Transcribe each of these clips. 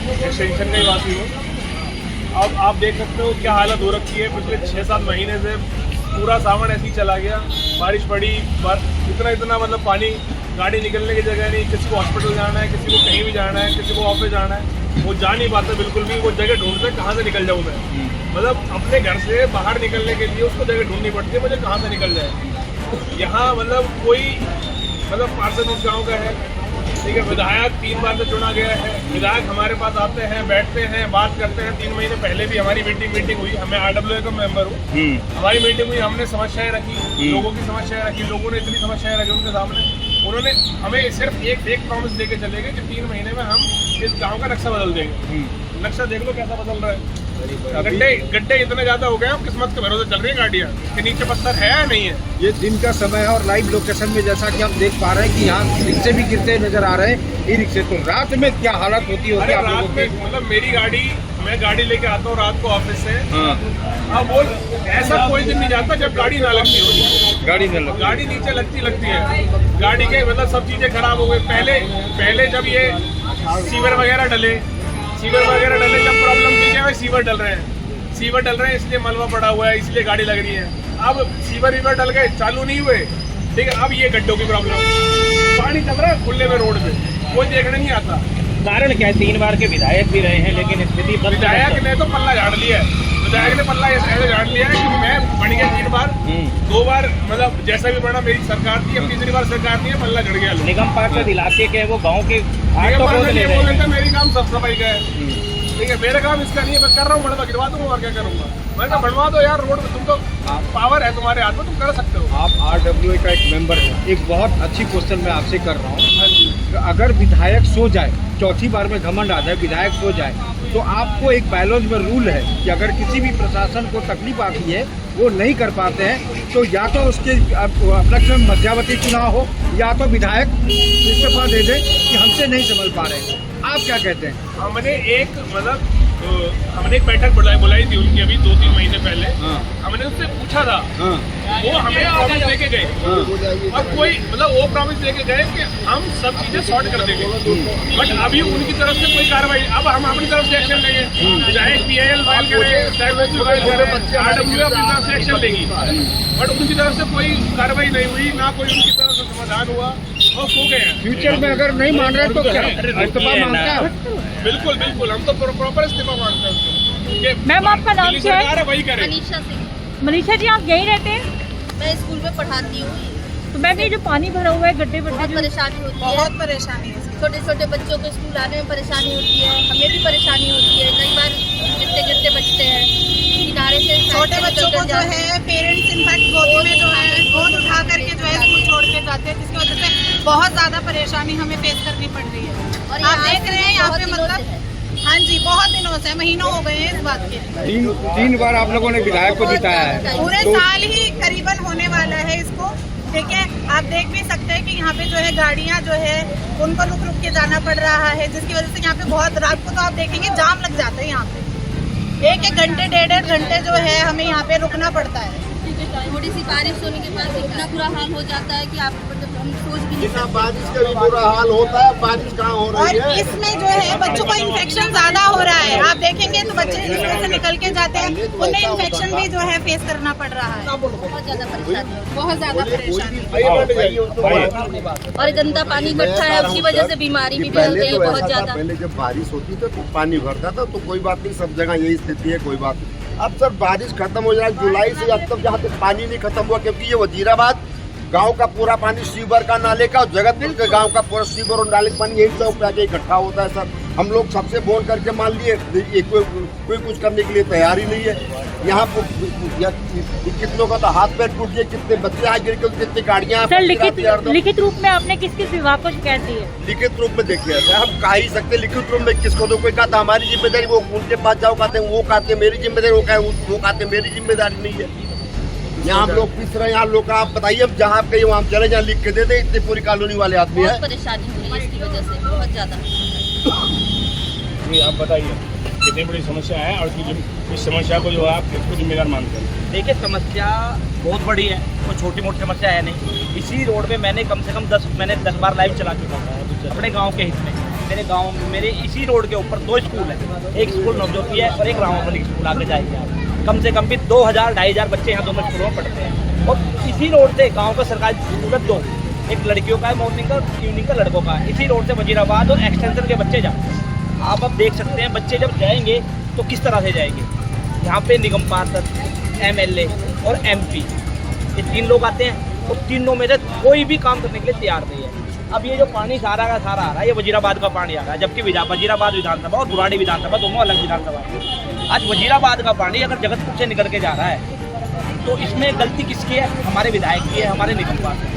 Extension का ही वासी हूँ। अब आप देख सकते हो क्या हालत हो रखी है। पिछले 6-7 महीने से पूरा सावन ऐसे ही चला गया। बारिश पड़ी, इतना मतलब पानी, गाड़ी निकलने की जगह नहीं। किसी को हॉस्पिटल जाना है, किसी को कहीं भी जाना है, किसी को ऑफिस जाना है, वो जा नहीं पाते बिल्कुल भी। वो जगह ढूंढते कहाँ से निकल जाऊँ मैं। मतलब अपने घर से बाहर निकलने के लिए उसको जगह ढूंढनी पड़ती है, मुझे कहाँ से निकल जाए। यहाँ मतलब कोई पार्षद उस गाँव का है, ठीक है। विधायक 3 बार से चुना गया है। विधायक हमारे पास आते हैं, बैठते हैं, बात करते हैं। 3 महीने पहले भी हमारी मीटिंग हुई। मैं RWA का मेंबर हूँ। हमारी मीटिंग हुई, हमने समस्याएं रखी, लोगों की समस्याएं रखी। लोगों ने इतनी समस्याएं रखी उनके सामने। उन्होंने हमें सिर्फ एक प्रॉमिस देके चले गए कि 3 महीने में हम इस गाँव का नक्शा बदल देंगे। नक्शा देख लो कैसा बदल रहा है। गड्ढे इतने ज्यादा हो गए हैं, किस्मत के भरोसे चल रही है गाड़ियाँ कि नीचे पत्थर है या नहीं है। ये दिन का समय है और लाइव लोकेशन में जैसा कि हम देख पा रहे हैं कि यहाँ रिक्शे भी गिरते नजर आ रहे हैं। ई रिक्शे तो रात में क्या हालत होती है? अरे रात में मतलब मेरी गाड़ी, मैं गाड़ी लेके आता हूँ रात को ऑफिस से। अब वो ऐसा कोई दिन नहीं जाता जब गाड़ी ना लगती हो। गाड़ी नीचे लगती है। गाड़ी के मतलब सब चीजें खराब हो गई। पहले जब ये सीवर वगैरह डले जब प्रॉब्लम थी क्या, सीवर डल रहे हैं इसलिए मलबा पड़ा हुआ है, इसलिए गाड़ी लग रही है। अब सीवर डल गए, चालू नहीं हुए, ठीक है। अब ये गड्ढों की प्रॉब्लम, पानी चल रहा है खुले में रोड पे, कोई देखने नहीं आता। कारण क्या है? 3 बार के विधायक भी रहे हैं, लेकिन स्थिति विधायक ने तो पल्ला झाड़ लिया है। विधायक ने पल्ला ऐसे झाड़ लिया है कि मैं बन गया 3 बार, 2 बार मतलब जैसा भी बना मेरी सरकार थी। अब तीसरी बार सरकार नहीं है, पल्ला झड़ गया। निगम पार्षद इलाके के वो गाँव के मेरी काम साफ सफाई का है, ठीक है। मेरा काम इसका नहीं है, मैं कर रहा हूँ, मलबा गिरवा दूंगा और क्या करूंगा। मैं कहा बनवा दो यार रोड में, तुम तो पावर है तुम्हारे हाथ में, तुम कर सकते हो। आप RWA का एक मेंबर हैं। एक बहुत अच्छी क्वेश्चन मैं आपसे कर रहा हूँ। अगर विधायक सो जाए, चौथी बार में घमंड आ जाए, विधायक सो जाए, तो आपको एक बायलॉज में रूल है कि अगर किसी भी प्रशासन को तकलीफ आती है, वो नहीं कर पाते हैं, तो या तो उसके उपलक्ष्य में मध्यावधि चुनाव हो, या तो विधायक इस्तीफा दे दे कि हमसे नहीं समझ पा रहे। आप क्या कहते हैं? हमने एक बैठक बुलाई थी उनकी अभी 2-3 महीने पहले। हमने उससे पूछा था, वो हमें प्रॉमिस देके गए और कोई मतलब वो प्रॉमिस देके गए कि हम सब चीजें सॉर्ट कर देंगे। बट अभी उनकी तरफ से कोई कार्रवाई, अब हम अपनी तरफ से एक्शन लेंगे। चाहे PIL फाइल करे, चाहे RWA अपनी तरफ से एक्शन लेगी, बट उनकी तरफ से कोई कार्रवाई नहीं हुई, ना कोई उनकी तरफ से समाधान हुआ और सो गए हैं। फ्यूचर में अगर नहीं मान रहे तो क्या इस्तीफा मांगते हैं? बिल्कुल हम तो प्रॉपर इस्तीफा मांगते हैं। मैम आपका नाम क्या है? वही करें। मनीषा जी, आप यहीं रहते हैं? मैं स्कूल में पढ़ाती हूँ। तो मैम ये जो पानी भरा हुआ है, गड्ढे बहुत परेशानी होती है, बहुत परेशानी है। छोटे बच्चों को स्कूल आने में परेशानी होती है, हमें भी परेशानी होती है। कई बार गिरते बचते हैं किनारे से। छोटे बच्चों को जो है पेरेंट्स इनफैक्ट गोदी में जो है गोद उठा करके जो है स्कूल छोड़ के जाते हैं, जिसकी वजह से बहुत ज़्यादा परेशानी हमें फेस करनी पड़ रही है। और आप देख रहे हैं यहाँ पे मतलब हाँ जी, बहुत दिनों से, महीनों हो गए हैं इस बात के। 3 बार आप लोगों ने विधायक को जिताया है, पूरे साल ही करीबन होने वाला है इसको, ठीक है। आप देख भी सकते हैं कि यहाँ पे जो है गाड़ियाँ जो है उनको रुक के जाना पड़ रहा है, जिसकी वजह से यहाँ पे बहुत रात को तो आप देखेंगे जाम लग जाता है। यहाँ पे 1-1 घंटे 1.5 घंटे जो है हमें यहाँ पे रुकना पड़ता है। थोड़ी सी बारिश होने के बाद इतना बुरा हाल हो जाता है कि आप हम सोच भी नहीं सकते। बारिश का भी बुरा हाल होता है, बारिश कहाँ हो रही है। और इसमें जो है बच्चों को इन्फेक्शन ज्यादा हो रहा है। आप देखेंगे तो बच्चे इसमें से निकल के जाते हैं, उन्हें इन्फेक्शन भी जो है फेस करना पड़ रहा है। बहुत ज्यादा परेशानी और गंदा पानी इकट्ठा है, उसकी वजह से बीमारी भी फैल रही है बहुत ज्यादा। पहले जब बारिश होती थी तो पानी भरता था, तो कोई बात नहीं, सब जगह यही स्थिति है, कोई बात नहीं। अब सर बारिश खत्म हो जाए जुलाई से, अब तक जहाँ तक पानी नहीं खत्म हुआ, क्योंकि ये वजीराबाद गांव का पूरा पानी सीवर का, नाले का, जगतपुर के गांव का पूरा सीवर और नाले का पानी यही सब पे आके इकट्ठा होता है। सर हम लोग सबसे बोल करके मान लिए, कोई कुछ करने के लिए तैयार ही नहीं है। यहाँ कितनों का तो हाथ पैर टूट गए, कितने बच्चे आ गिर गए, कितनी गाड़ियाँ। लिखित रूप में आपने किस विभाग को शिकायत दी है? लिखित रूप में देखिए हम कह ही सकते, लिखित रूप में किसको तो कोई कहता हमारी जिम्मेदारी, वो उनके पास जाओ कहते हैं, वो कहते मेरी जिम्मेदारी, वो कहते मेरी जिम्मेदारी नहीं है। यहाँ हम लोग पिस रहे हैं, यहाँ लोग आप बताइए, अब जहाँ आप कहीं वहाँ चले, जहाँ लिख के दे दे, इतनी पूरी कॉलोनी वाले आदमी है। परेशानी हो रही है इसकी वजह से बहुत ज्यादा। जी आप बताइए कितनी बड़ी समस्या है और इस समस्या को जो आप किसको जिम्मेदार मानते हैं? देखिए, समस्या बहुत बड़ी है, कोई छोटी मोटी समस्या है नहीं। इसी रोड पे मैंने कम से कम 10 बार लाइव चला चुका हूँ अपने गांव के हित में। मेरे गांव में मेरे इसी रोड के ऊपर 2 स्कूल है, एक स्कूल नवज्योति है और एक रामापल्ली स्कूल आगे जाएंगे आप। कम से कम भी 2000-2500 बच्चे यहाँ दोनों स्कूलों में पढ़ते हैं। और इसी रोड से गाँव का सरकारी स्कूल है 2, एक लड़कियों का है मॉर्निंग का, इवनिंग का लड़कों का। इसी रोड से वजीराबाद और एक्सटेंशन के बच्चे जाते हैं। आप अब देख सकते हैं बच्चे जब जाएंगे तो किस तरह से जाएंगे। यहाँ पे निगम पार्षद, MLA और MP ये 3 लोग आते हैं, तो तीनों में से कोई भी काम करने के लिए तैयार नहीं है। अब ये जो पानी सारा का सारा आ रहा है, ये वजीराबाद का पानी आ रहा है, जबकि वजीराबाद विधानसभा और बुराड़ी विधानसभा दोनों अलग विधानसभा है। आज वजीराबाद का पानी अगर जगतपुर से निकल के जा रहा है तो इसमें गलती किसकी है? हमारे विधायक की है, हमारे निगम पार्षद की।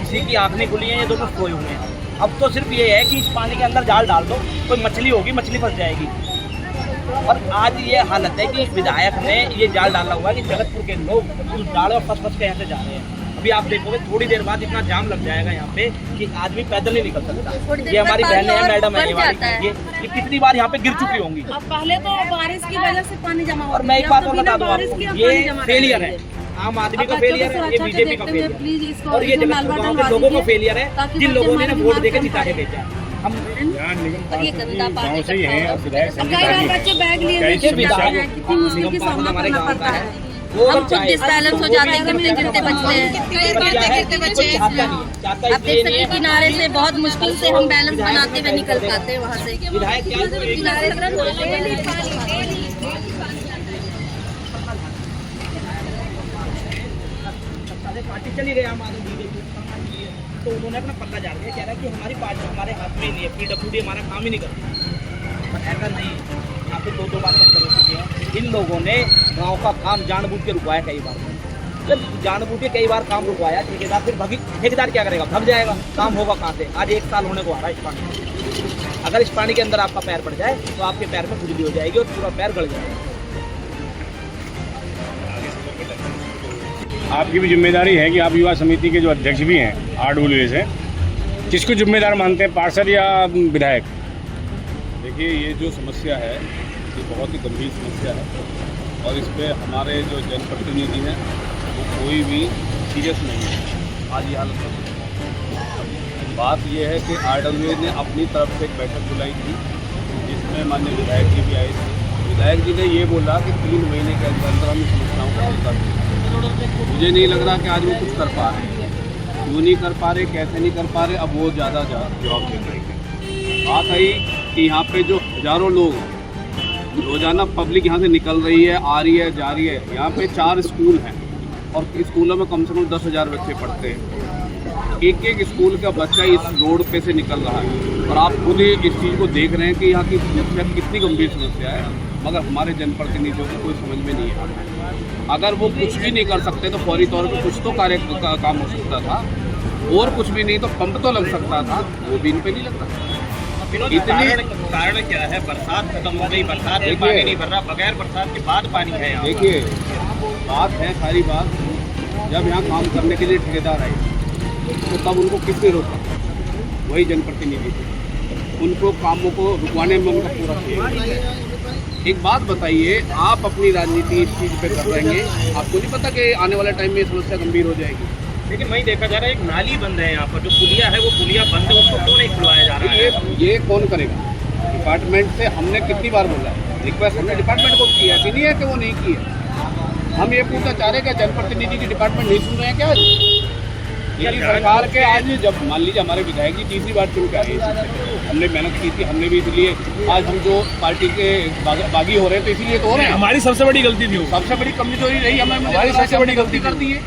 किसी की आँख नहीं खुली है, ये दोनों सोए हुए हैं। अब तो सिर्फ ये है कि इस पानी के अंदर जाल डाल दो, कोई मछली होगी, मछली फंस जाएगी। और आज ये हालत है कि विधायक ने ये जाल डाला हुआ है कि जगतपुर के लोग उस जाल में फंस के यहाँ से जा रहे हैं। अभी आप देखोगे थोड़ी देर बाद इतना जाम लग जाएगा यहाँ पे कि आदमी पैदल नहीं निकल सकता। ये हमारी बहनें हैं, मैडम है ये कितनी बार यहाँ पे गिर चुकी होंगी। अब पहले तो बारिश की वजह से पानी जमा और मैं एक बात और बता दूँ आपको, ये फेलियर है, आम आदमी का फेलियर है, ये बीजेपी का फेलियर है, और ये जगतपुर गाँव के लोगों का फेलियर है, जिन लोगों ने वोट देकर जिता के भेजा। हम ये गंदा पानी से ही हैं, बच्चे बैग लिए कितनी मुश्किल का सामना करना पड़ता है। हम खुद डिसबैलेंस हो जाते हैं, गिरते गिरते बचते हैं, कई बार गिरते बचे हैं। अब देख सकते हैं किनारे से बहुत मुश्किल से हम बैलेंस बनाते हुए निकल पाते हैं वहाँ से। किनारे पार्टी चली गई आम आदमी बीजेपी, तो उन्होंने अपना पल्ला झाड़ दिया, कह रहा है कि हमारी पार्टी हमारे हाथ में ही नहीं है, PWD हमारा काम ही नहीं करती। पर ऐसा नहीं, यहाँ पे 2 बार चक्कर हो चुके हैं। इन लोगों ने गांव का काम जानबूझ के रुकवाया कई बार। जब जानबूझ के कई बार काम रुकवाया ठेकेदार, फिर ठेकेदार क्या करेगा? भाग जाएगा। काम होगा कहाँ से? आज 1 साल होने को आ रहा है इस पानी। अगर इस पानी के अंदर आपका पैर पड़ जाए तो आपके पैर में खुजली हो जाएगी और पूरा पैर गल जाएगा। आपकी भी जिम्मेदारी है कि आप युवा समिति के जो अध्यक्ष भी हैं RWA से, किसको जिम्मेदार मानते हैं, पार्षद या विधायक? देखिए, ये जो समस्या है ये बहुत ही गंभीर समस्या है और इस पर हमारे जो जनप्रतिनिधि हैं वो कोई भी सीरियस नहीं है। आज ये हालत है। बात ये है कि RWA ने अपनी तरफ से एक बैठक बुलाई थी जिसमें माननीय विधायक जी भी आए थे। विधायक जी ने ये बोला कि 3 महीने के अंदर हम समस्याओं का हल कर देंगे। मुझे नहीं लग रहा कि आज वो कुछ कर पा रहे हैं। क्यों नहीं कर पा रहे, कैसे नहीं कर पा रहे, अब वो ज़्यादा जवाब दे पाएंगे। बात आई कि यहाँ पे जो हज़ारों लोग रोज़ाना पब्लिक यहाँ से निकल रही है, आ रही है, जा रही है। यहाँ पे 4 स्कूल हैं और स्कूलों में कम से कम 10,000 बच्चे पढ़ते हैं। एक स्कूल का बच्चा इस रोड पे से निकल रहा है और आप खुद ही इस चीज़ को देख रहे हैं कि यहाँ की समस्या कितनी गंभीर समस्या है, मगर हमारे जनप्रतिनिधियों को कोई समझ में नहीं है। अगर वो कुछ भी नहीं कर सकते तो फौरी तौर पर कुछ तो काम हो सकता था, और कुछ भी नहीं तो पंप तो लग सकता था, वो भी इन पे नहीं लगता। कारण क्या है? बरसात खत्म हो गई, बरसात में पानी नहीं भर रहा, बगैर बरसात के बाद पानी है यहाँ। देखिए, बात है सारी बात, जब यहाँ काम करने के लिए ठेकेदार आए तो तब उनको किसने रोका? वही जनप्रतिनिधि थे। उनको कामों को रुकवाने में उनका पूरा किया। एक बात बताइए, आप अपनी राजनीति इस चीज़ पे कर रहे हैं, आपको नहीं पता कि आने वाले टाइम में समस्या गंभीर हो जाएगी? लेकिन वही देखा जा रहा है, एक नाली बंद है यहाँ पर, जो पुलिया है वो पुलिया बंद है, उसको क्यों नहीं खुलवाया जा रहा है? ये कौन करेगा? डिपार्टमेंट से हमने कितनी बार बोला है, रिक्वेस्ट हमने डिपार्टमेंट को किया है कि नहीं है कि वो नहीं की है। हम ये पूछना चाह रहे हैं कि जनप्रतिनिधि की डिपार्टमेंट नहीं सुन रहे हैं क्या? दिल्ली सरकार के आज जब मान लीजिए हमारे विधायक जी 3री बार चुन के आए, हमने मेहनत की थी, हमने भी, इसलिए आज हम जो पार्टी के बागी हो रहे हैं तो इसीलिए तो हो रहे हैं। हमारी सबसे बड़ी गलती थी, सबसे बड़ी कमजोरी रही हमें, हमारी सबसे बड़ी गलती कर दी है।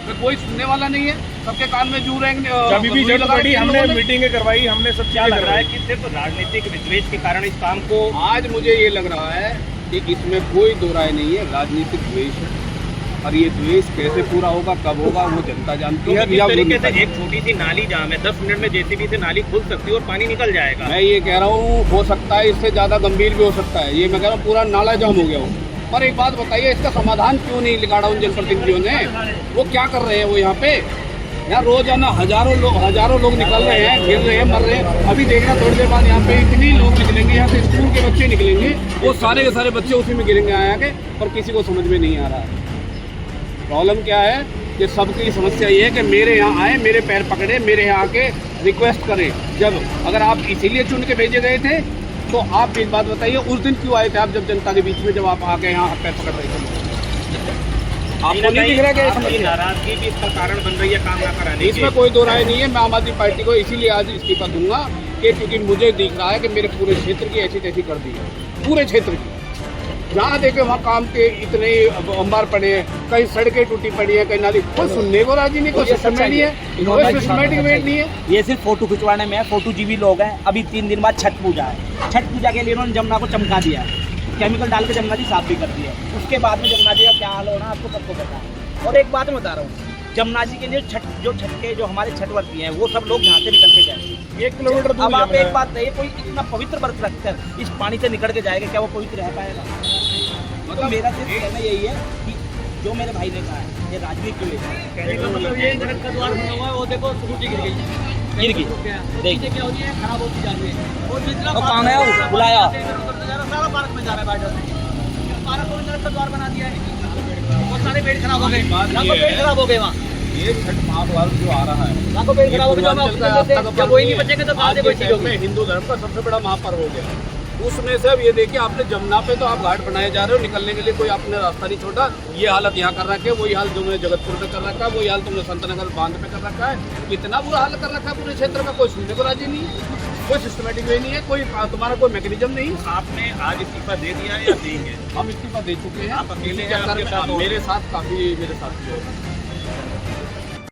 तो कोई सुनने वाला नहीं है, सबके कान में जू रहे हैं। कभी भी जरूरत पड़ी हमने मीटिंगें करवाई, हमने सब क्या लग रहा है कि सिर्फ राजनीतिक विद्वेष के कारण इस काम को? आज मुझे ये लग रहा है कि इसमें कोई दो राय नहीं है, राजनीतिक द्वेष है। और ये द्वेष कैसे पूरा होगा, कब होगा, वो जनता जानती है। जिस तरीके से एक छोटी सी नाली जाम है, 10 मिनट में जेसीबी से नाली खुल सकती है और पानी निकल जाएगा। मैं ये कह रहा हूँ, हो सकता है इससे ज़्यादा गंभीर भी हो सकता है। ये मैं कह रहा हूँ पूरा नाला जाम हो गया हो। पर एक बात बताइए, इसका समाधान क्यों नहीं निकाला उन जनप्रतिनिधियों ने? वो क्या कर रहे हैं? वो यहाँ पे यहाँ रोजाना हजारों लोग निकल रहे हैं, गिर रहे हैं, मर रहे हैं। अभी देखना थोड़ी देर बाद यहाँ पे इतनी लोग निकलेंगे, यहाँ से स्कूल के बच्चे निकलेंगे, वो सारे के सारे बच्चे उसी में गिरेंगे आके, और किसी को समझ में नहीं आ रहा है। प्रॉब्लम क्या है कि सबकी समस्या ये है कि मेरे यहाँ आए, मेरे पैर पकड़े, मेरे यहाँ आके रिक्वेस्ट करें। जब अगर आप इसीलिए चुन के भेजे गए थे तो आप एक बात बताइए, उस दिन क्यों आए थे आप, जब जनता के बीच में जब आप आके यहाँ पैर पकड़ रहे थे? आपको नहीं दिख रहा कि आपकी नाराजगी भी इसका कारण बन रही है काम ना कराने की? इसमें कोई दो राय नहीं है। मैं आम आदमी पार्टी को इसीलिए आज इस्तीफा दूंगा कि क्योंकि मुझे दिख रहा है कि मेरे पूरे क्षेत्र की ऐसी तैसी कर दी है, पूरे क्षेत्र की। जहाँ देखे वहाँ काम के इतने अंबार पड़े हैं, कहीं सड़कें टूटी पड़ी है, कहीं नाली, कोई सुनने को राजी नहीं, कोई सिस्टम नहीं है, कोई सिस्टमेटिक वेट नहीं है। ये सिर्फ फोटो खिंचवाने में है, फोटो जीवी लोग हैं। अभी 3 दिन बाद छठ पूजा है, छठ पूजा के लिए इन्होंने जमुना को चमका दिया है, केमिकल डाल के जमुना जी साफ भी कर दी है। उसके बाद में जमुना जी का क्या हाल होना आपको सबको पता है। और एक बात मैं बता रहा हूँ, जमुना जी के लिए छठ के जो हमारे छठवर्ती हैं वो सब लोग यहाँ से निकल के जाएंगे 1 किलोमीटर दूर अब आप जमुना एक है। बात कहिए, कोई इतना पवित्र व्रत रखकर इस पानी से निकल के जाएगा, क्या वो पवित्र रह पाएगा? तो मेरा सिर्फ कहना यही है कि जो मेरे भाई ने कहा है, ये राजनीति क्यों लेता है? कहने का मतलब ये सड़क का द्वार बना हुआ है, वो देखो स्कूटी गिर गई, देखिए क्या होती है, खराब होती जा रही है। और कहाँ गया वो? बुलाया सारा पार्क में जा रहा है, पार्क को सड़क का द्वार बना दिया है, बहुत सारे पेड़ खराब हो गए, लाखों पेड़ खराब हो गए वहाँ। ये छठ महापर्व जो आ रहा है, लाखों पेड़ खराब हो गए, जब वही नहीं बचेंगे तो आज के टाइम में हिंदू धर्म का सबसे बड़ा महापर्व हो गया। उसमें से अब ये देखिए, आपने जमुना पे तो आप घाट बनाए जा रहे हो, निकलने के लिए कोई आपने रास्ता नहीं छोड़ा। ये हालत यहाँ कर रखा है, वही हाल तुमने जगतपुर में कर रखा है, वही हाल तुमने संतनगर बांध पे कर रखा है। इतना बुरा हाल कर रखा है पूरे क्षेत्र में, कोई सुनने को राजी नहीं है, कोई सिस्टमेटिक वे नहीं है, कोई तुम्हारा कोई मैकेनिज्म नहीं। आपने आज इस्तीफा दे दिया या देंगे? हम इस्तीफा दे चुके हैं। आप अकेले हैं, आपके साथ मेरे साथ काफी मेरे साथ